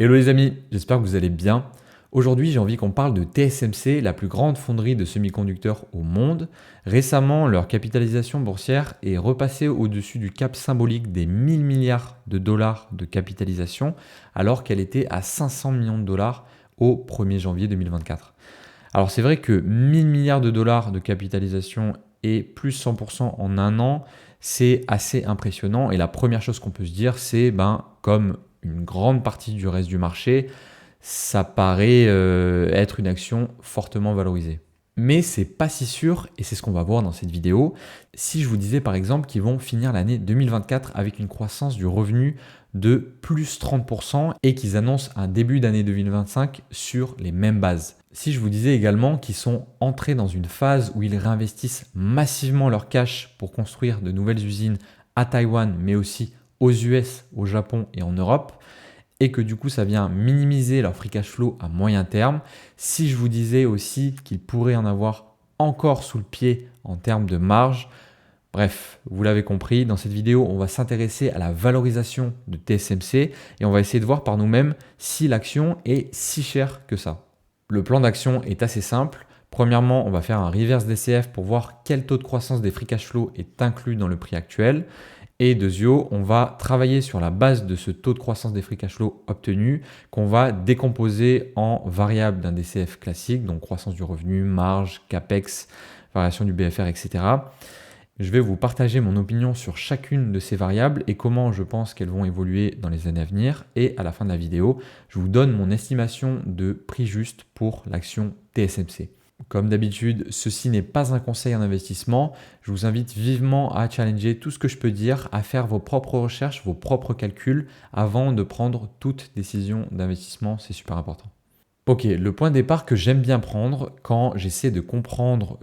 Hello les amis, j'espère que vous allez bien. Aujourd'hui, j'ai envie qu'on parle de TSMC, la plus grande fonderie de semi-conducteurs au monde. Récemment, leur capitalisation boursière est repassée au-dessus du cap symbolique des 1000 milliards de dollars de capitalisation, alors qu'elle était à 500 millions de dollars au 1er janvier 2024. Alors c'est vrai que 1000 milliards de dollars de capitalisation et plus 100% en un an, c'est assez impressionnant. Et la première chose qu'on peut se dire, c'est comme une grande partie du reste du marché, ça paraît être une action fortement valorisée. Mais c'est pas si sûr, et c'est ce qu'on va voir dans cette vidéo, si je vous disais par exemple qu'ils vont finir l'année 2024 avec une croissance du revenu de plus 30% et qu'ils annoncent un début d'année 2025 sur les mêmes bases. Si je vous disais également qu'ils sont entrés dans une phase où ils réinvestissent massivement leur cash pour construire de nouvelles usines à Taïwan, mais aussi aux US, au Japon et en Europe, et que du coup ça vient minimiser leur free cash flow à moyen terme. Si je vous disais aussi qu'ils pourraient en avoir encore sous le pied en termes de marge, bref, vous l'avez compris, dans cette vidéo, on va s'intéresser à la valorisation de TSMC et on va essayer de voir par nous-mêmes si l'action est si chère que ça. Le plan d'action est assez simple. Premièrement, on va faire un reverse DCF pour voir quel taux de croissance des free cash flow est inclus dans le prix actuel. Et deuxièmement, on va travailler sur la base de ce taux de croissance des free cash flow obtenu qu'on va décomposer en variables d'un DCF classique, donc croissance du revenu, marge, capex, variation du BFR, etc. Je vais vous partager mon opinion sur chacune de ces variables et comment je pense qu'elles vont évoluer dans les années à venir. Et à la fin de la vidéo, je vous donne mon estimation de prix juste pour l'action TSMC. Comme d'habitude, ceci n'est pas un conseil en investissement. Je vous invite vivement à challenger tout ce que je peux dire, à faire vos propres recherches, vos propres calculs avant de prendre toute décision d'investissement. C'est super important. Ok, le point de départ que j'aime bien prendre quand j'essaie de comprendre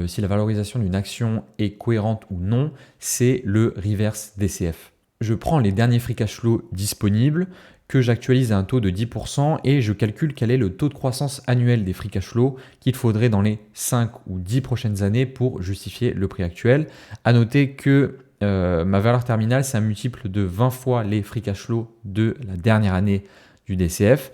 si la valorisation d'une action est cohérente ou non, c'est le reverse DCF. Je prends les derniers free cash flow disponibles, que j'actualise à un taux de 10% et je calcule quel est le taux de croissance annuel des free cash flow qu'il faudrait dans les 5 ou 10 prochaines années pour justifier le prix actuel. À noter que ma valeur terminale, c'est un multiple de 20 fois les free cash flow de la dernière année du DCF.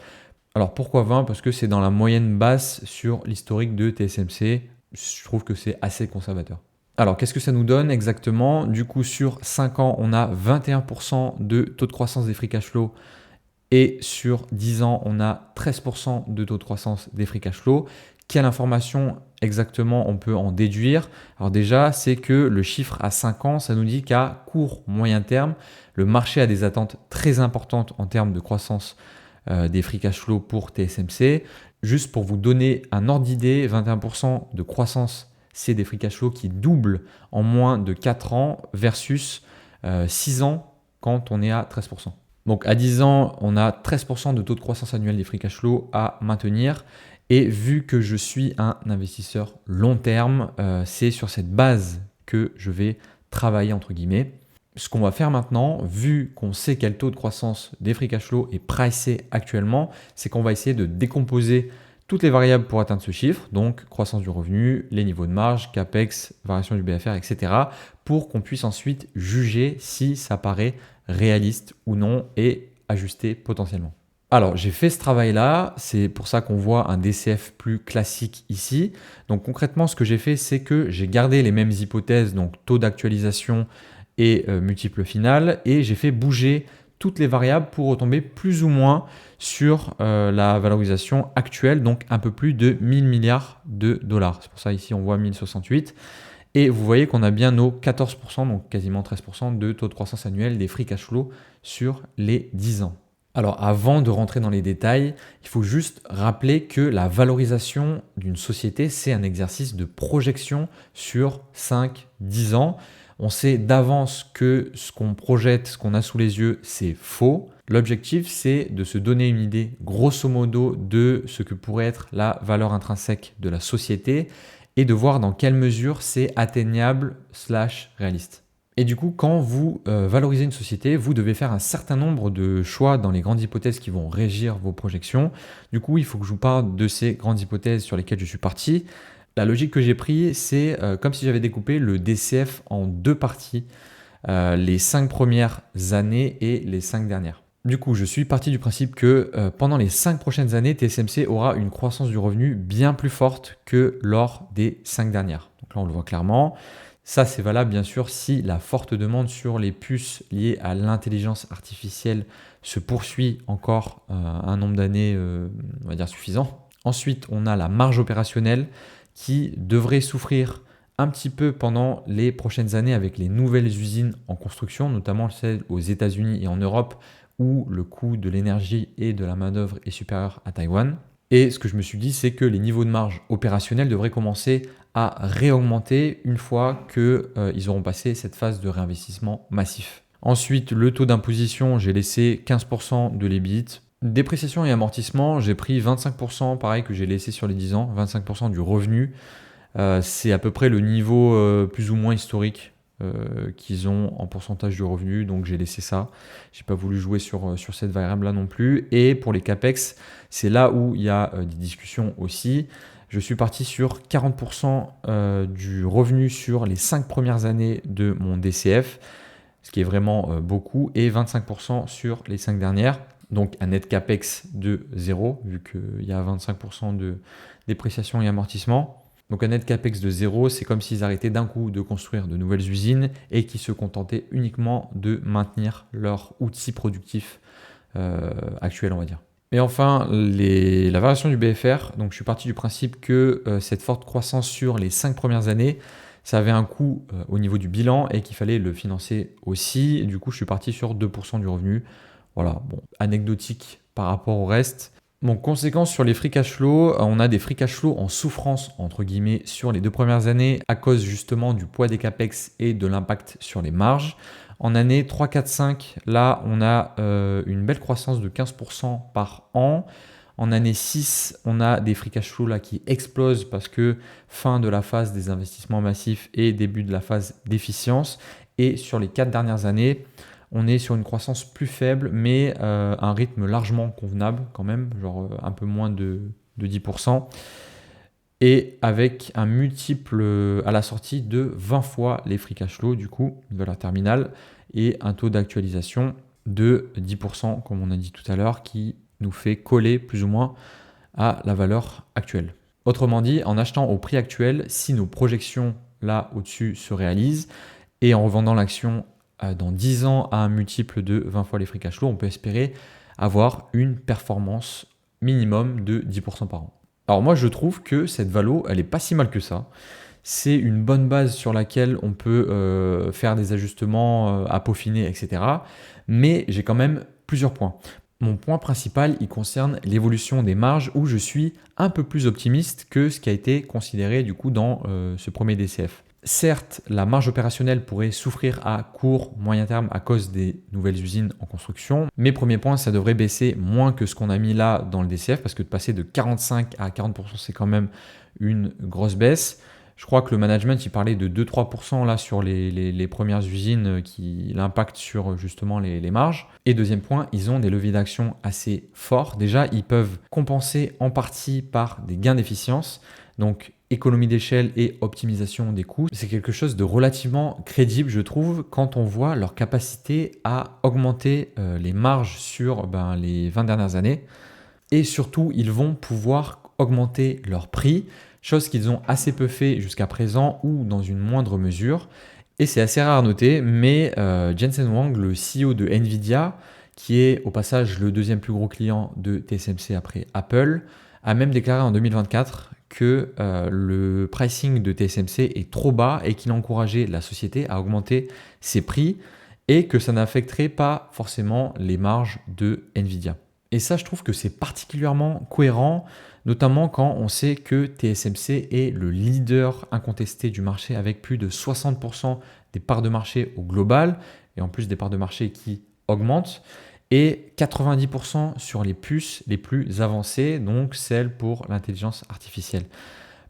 Alors pourquoi 20? Parce que c'est dans la moyenne basse sur l'historique de TSMC. Je trouve que c'est assez conservateur. Alors qu'est-ce que ça nous donne exactement? Du coup, sur 5 ans, on a 21% de taux de croissance des free cash flow. Et sur 10 ans, on a 13% de taux de croissance des free cash flow. Quelle information exactement on peut en déduire? Alors déjà, c'est que le chiffre à 5 ans, ça nous dit qu'à court, moyen terme, le marché a des attentes très importantes en termes de croissance des free cash flow pour TSMC. Juste pour vous donner un ordre d'idée, 21% de croissance, c'est des free cash flow qui doublent en moins de 4 ans versus 6 ans quand on est à 13%. Donc à 10 ans, on a 13% de taux de croissance annuel des free cash flow à maintenir. Et vu que je suis un investisseur long terme, c'est sur cette base que je vais travailler entre guillemets. Ce qu'on va faire maintenant, vu qu'on sait quel taux de croissance des free cash flow est pricé actuellement, c'est qu'on va essayer de décomposer toutes les variables pour atteindre ce chiffre, donc croissance du revenu, les niveaux de marge, capex, variation du BFR, etc., pour qu'on puisse ensuite juger si ça paraît réaliste ou non et ajuster potentiellement. Alors, j'ai fait ce travail-là, c'est pour ça qu'on voit un DCF plus classique ici. Donc concrètement, ce que j'ai fait, c'est que j'ai gardé les mêmes hypothèses, donc taux d'actualisation et multiple final, et j'ai fait bouger toutes les variables pour retomber plus ou moins sur la valorisation actuelle, donc un peu plus de 1000 milliards de dollars. C'est pour ça ici on voit 1068. Et vous voyez qu'on a bien nos 14%, donc quasiment 13% de taux de croissance annuel des free cash flow sur les 10 ans. Alors avant de rentrer dans les détails, il faut juste rappeler que la valorisation d'une société, c'est un exercice de projection sur 5-10 ans. On sait d'avance que ce qu'on projette, ce qu'on a sous les yeux, c'est faux. L'objectif, c'est de se donner une idée grosso modo de ce que pourrait être la valeur intrinsèque de la société et de voir dans quelle mesure c'est atteignable / réaliste. Et du coup, quand vous valorisez une société, vous devez faire un certain nombre de choix dans les grandes hypothèses qui vont régir vos projections. Du coup, il faut que je vous parle de ces grandes hypothèses sur lesquelles je suis parti. La logique que j'ai prise, c'est comme si j'avais découpé le DCF en deux parties, les 5 premières années et les 5 dernières. Du coup, je suis parti du principe que pendant les 5 prochaines années, TSMC aura une croissance du revenu bien plus forte que lors des 5 dernières. Donc là, on le voit clairement. Ça, c'est valable bien sûr si la forte demande sur les puces liées à l'intelligence artificielle se poursuit encore un nombre d'années, on va dire, suffisant. Ensuite, on a la marge opérationnelle qui devrait souffrir un petit peu pendant les prochaines années avec les nouvelles usines en construction, notamment celles aux États-Unis et en Europe, où le coût de l'énergie et de la main-d'œuvre est supérieur à Taïwan. Et ce que je me suis dit, c'est que les niveaux de marge opérationnelle devraient commencer à réaugmenter une fois qu'ils auront passé cette phase de réinvestissement massif. Ensuite, le taux d'imposition, j'ai laissé 15% de l'EBIT. Dépréciation et amortissement, j'ai pris 25%, pareil que j'ai laissé sur les 10 ans, 25% du revenu. C'est à peu près le niveau plus ou moins historique qu'ils ont en pourcentage du revenu, donc j'ai laissé ça. J'ai pas voulu jouer sur cette variable-là non plus. Et pour les CAPEX, c'est là où il y a des discussions aussi. Je suis parti sur 40% du revenu sur les 5 premières années de mon DCF, ce qui est vraiment beaucoup, et 25% sur les 5 dernières. Donc un net CAPEX de 0, vu qu'il y a 25% de dépréciation et amortissement. Donc un net CAPEX de 0, c'est comme s'ils arrêtaient d'un coup de construire de nouvelles usines et qu'ils se contentaient uniquement de maintenir leur outil productif actuel, on va dire. Et enfin, la variation du BFR. Donc je suis parti du principe que cette forte croissance sur les 5 premières années, ça avait un coût au niveau du bilan et qu'il fallait le financer aussi. Et du coup, je suis parti sur 2% du revenu. Voilà, bon, anecdotique par rapport au reste. Bon, conséquence sur les free cash flow, on a des free cash flow en souffrance, entre guillemets, sur les 2 premières années à cause justement du poids des capex et de l'impact sur les marges. En année 3, 4, 5, là, on a une belle croissance de 15% par an. En année 6, on a des free cash flow là qui explosent parce que fin de la phase des investissements massifs et début de la phase d'efficience. Et sur les 4 dernières années, on est sur une croissance plus faible, mais un rythme largement convenable quand même, genre un peu moins de 10%, et avec un multiple à la sortie de 20 fois les free cash flow, du coup, une valeur terminale, et un taux d'actualisation de 10%, comme on a dit tout à l'heure, qui nous fait coller plus ou moins à la valeur actuelle. Autrement dit, en achetant au prix actuel, si nos projections là au-dessus se réalisent, et en revendant l'action dans 10 ans à un multiple de 20 fois les free cash flow, on peut espérer avoir une performance minimum de 10% par an. Alors moi, je trouve que cette valo, elle est pas si mal que ça. C'est une bonne base sur laquelle on peut faire des ajustements à peaufiner, etc. Mais j'ai quand même plusieurs points. Mon point principal, il concerne l'évolution des marges où je suis un peu plus optimiste que ce qui a été considéré du coup dans ce premier DCF. Certes, la marge opérationnelle pourrait souffrir à court, moyen terme à cause des nouvelles usines en construction. Mais premier point, ça devrait baisser moins que ce qu'on a mis là dans le DCF parce que de passer de 45 à 40%, c'est quand même une grosse baisse. Je crois que le management, il parlait de 2-3% là sur les premières usines qui l'impactent sur justement les marges. Et deuxième point, ils ont des leviers d'action assez forts. Déjà, ils peuvent compenser en partie par des gains d'efficience. Donc, économie d'échelle et optimisation des coûts. C'est quelque chose de relativement crédible, je trouve, quand on voit leur capacité à augmenter les marges sur les 20 dernières années. Et surtout, ils vont pouvoir augmenter leur prix, chose qu'ils ont assez peu fait jusqu'à présent ou dans une moindre mesure. Et c'est assez rare à noter, mais Jensen Huang, le CEO de Nvidia, qui est au passage le deuxième plus gros client de TSMC après Apple, a même déclaré en 2024 que le pricing de TSMC est trop bas et qu'il a encouragé la société à augmenter ses prix et que ça n'affecterait pas forcément les marges de Nvidia. Et ça, je trouve que c'est particulièrement cohérent, notamment quand on sait que TSMC est le leader incontesté du marché avec plus de 60% des parts de marché au global, et en plus des parts de marché qui augmentent, et 90% sur les puces les plus avancées, donc celles pour l'intelligence artificielle.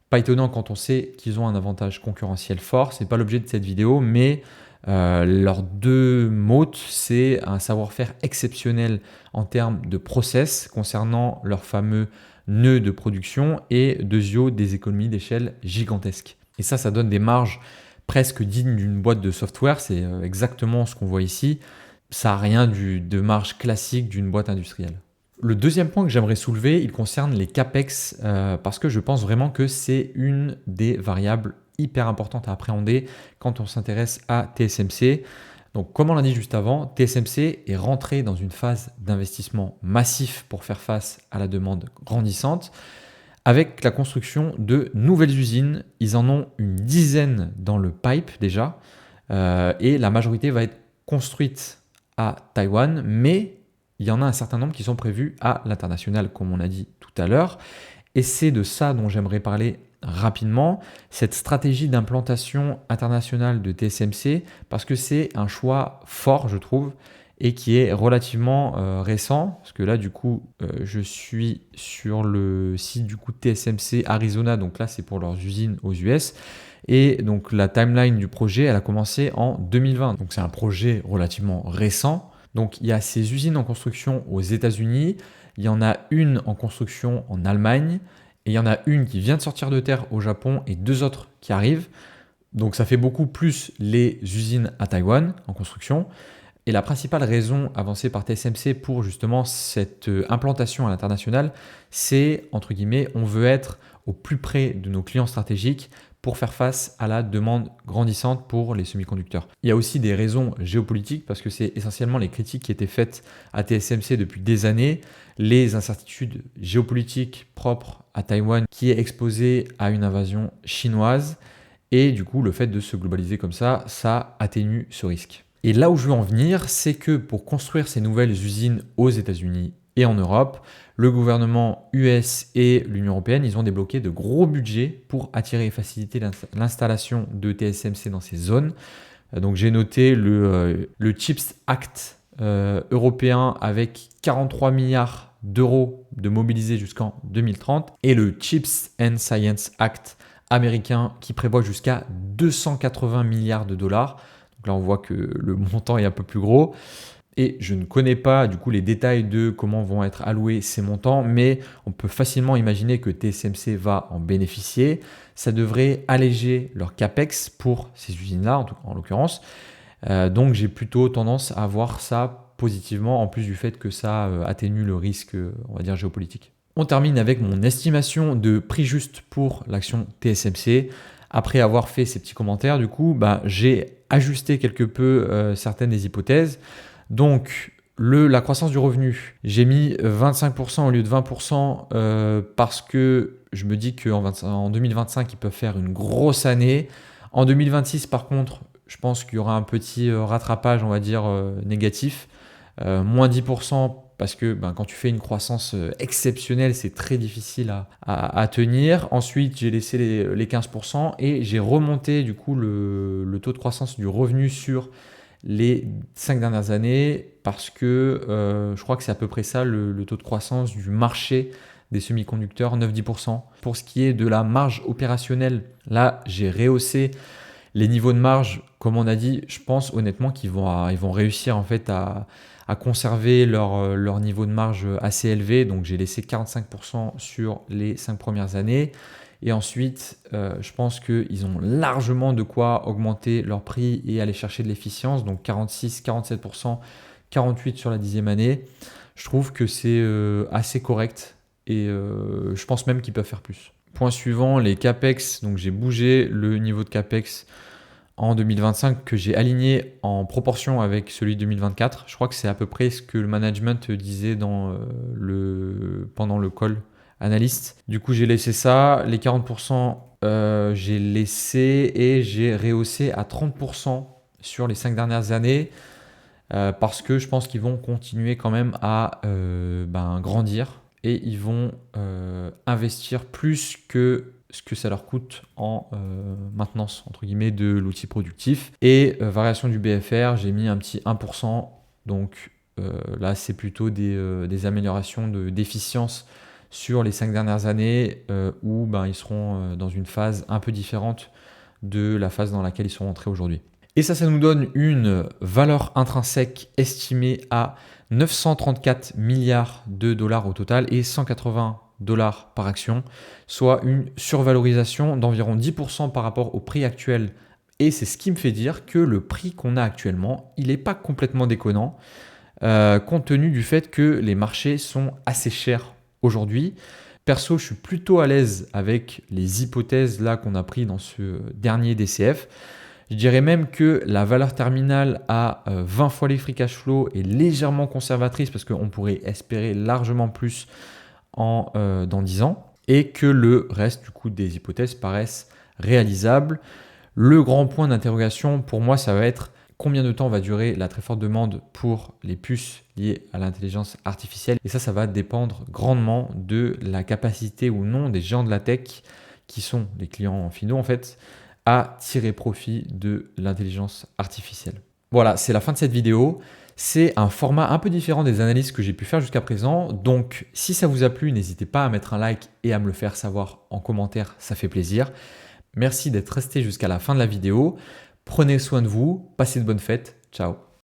Pas étonnant quand on sait qu'ils ont un avantage concurrentiel fort, c'est pas l'objet de cette vidéo, mais leurs deux mots, c'est un savoir-faire exceptionnel en termes de process concernant leurs fameux nœuds de production et deuxièmement des économies d'échelle gigantesques. Et ça donne des marges presque dignes d'une boîte de software, c'est exactement ce qu'on voit ici. ça n'a rien de marge classique d'une boîte industrielle. Le deuxième point que j'aimerais soulever, il concerne les CAPEX, parce que je pense vraiment que c'est une des variables hyper importantes à appréhender quand on s'intéresse à TSMC. Donc, comme on l'a dit juste avant, TSMC est rentré dans une phase d'investissement massif pour faire face à la demande grandissante, avec la construction de nouvelles usines. Ils en ont une dizaine dans le pipe déjà, et la majorité va être construite à Taïwan, mais il y en a un certain nombre qui sont prévus à l'international, comme on a dit tout à l'heure. Et c'est de ça dont j'aimerais parler rapidement, cette stratégie d'implantation internationale de TSMC, parce que c'est un choix fort, je trouve, et qui est relativement récent. Parce que là, du coup, je suis sur le site du coup TSMC Arizona, donc là, c'est pour leurs usines aux US. Et donc la timeline du projet, elle a commencé en 2020. Donc c'est un projet relativement récent. Donc il y a ces usines en construction aux États-Unis, il y en a une en construction en Allemagne, et il y en a une qui vient de sortir de terre au Japon et deux autres qui arrivent. Donc ça fait beaucoup plus les usines à Taïwan en construction. Et la principale raison avancée par TSMC pour justement cette implantation à l'international, c'est, entre guillemets, on veut être au plus près de nos clients stratégiques pour faire face à la demande grandissante pour les semi-conducteurs. Il y a aussi des raisons géopolitiques parce que c'est essentiellement les critiques qui étaient faites à TSMC depuis des années, les incertitudes géopolitiques propres à Taïwan qui est exposé à une invasion chinoise et du coup le fait de se globaliser comme ça atténue ce risque. Et là où je veux en venir, c'est que pour construire ces nouvelles usines aux États-Unis et en Europe, le gouvernement US et l'Union européenne, ils ont débloqué de gros budgets pour attirer et faciliter l'installation de TSMC dans ces zones. Donc j'ai noté le CHIPS Act européen avec 43 milliards d'euros de mobilisés jusqu'en 2030 et le Chips and Science Act américain qui prévoit jusqu'à 280 milliards de dollars. Donc là, on voit que le montant est un peu plus gros. Et je ne connais pas du coup les détails de comment vont être alloués ces montants, mais on peut facilement imaginer que TSMC va en bénéficier. Ça devrait alléger leur CAPEX pour ces usines-là, en l'occurrence. Donc j'ai plutôt tendance à voir ça positivement, en plus du fait que ça atténue le risque, on va dire, géopolitique. On termine avec mon estimation de prix juste pour l'action TSMC. Après avoir fait ces petits commentaires, du coup, j'ai ajusté quelque peu certaines des hypothèses. Donc, la croissance du revenu, j'ai mis 25% au lieu de 20% parce que je me dis qu'en 2025, ils peuvent faire une grosse année. En 2026, par contre, je pense qu'il y aura un petit rattrapage, on va dire, négatif. Moins 10% parce que quand tu fais une croissance exceptionnelle, c'est très difficile à tenir. Ensuite, j'ai laissé les 15% et j'ai remonté du coup le taux de croissance du revenu sur les 5 dernières années parce que je crois que c'est à peu près ça le taux de croissance du marché des semi-conducteurs, 9-10%. Pour ce qui est de la marge opérationnelle, là j'ai rehaussé les niveaux de marge. Comme on a dit, je pense honnêtement qu'ils vont réussir en fait à conserver leur niveau de marge assez élevé. Donc j'ai laissé 45% sur les 5 premières années. Et ensuite, je pense qu'ils ont largement de quoi augmenter leur prix et aller chercher de l'efficience. Donc 46, 47%, 48% sur la 10e année. Je trouve que c'est assez correct et je pense même qu'ils peuvent faire plus. Point suivant, les CAPEX. Donc j'ai bougé le niveau de CAPEX en 2025 que j'ai aligné en proportion avec celui de 2024. Je crois que c'est à peu près ce que le management disait pendant le call analyste. Du coup, j'ai laissé ça. Les 40%, j'ai laissé et j'ai rehaussé à 30% sur les 5 dernières années parce que je pense qu'ils vont continuer quand même à grandir et ils vont investir plus que ce que ça leur coûte en maintenance, entre guillemets, de l'outil productif. Et variation du BFR, j'ai mis un petit 1%. Donc là, c'est plutôt des améliorations d'efficience sur les 5 dernières années où ils seront dans une phase un peu différente de la phase dans laquelle ils sont entrés aujourd'hui. Et ça nous donne une valeur intrinsèque estimée à 934 milliards de dollars au total et 180 dollars par action, soit une survalorisation d'environ 10% par rapport au prix actuel Et c'est ce qui me fait dire que le prix qu'on a actuellement, il n'est pas complètement déconnant, compte tenu du fait que les marchés sont assez chers aujourd'hui. Perso, je suis plutôt à l'aise avec les hypothèses là qu'on a pris dans ce dernier DCF. Je dirais même que la valeur terminale à 20 fois les free cash flow est légèrement conservatrice parce qu'on pourrait espérer largement plus dans 10 ans et que le reste du coup des hypothèses paraissent réalisables. Le grand point d'interrogation pour moi, ça va être combien de temps va durer la très forte demande pour les puces liées à l'intelligence artificielle. Et ça va dépendre grandement de la capacité ou non des géants de la tech, qui sont les clients finaux en fait, à tirer profit de l'intelligence artificielle. Voilà, c'est la fin de cette vidéo. C'est un format un peu différent des analyses que j'ai pu faire jusqu'à présent. Donc, si ça vous a plu, n'hésitez pas à mettre un like et à me le faire savoir en commentaire, ça fait plaisir. Merci d'être resté jusqu'à la fin de la vidéo. Prenez soin de vous, passez de bonnes fêtes. Ciao.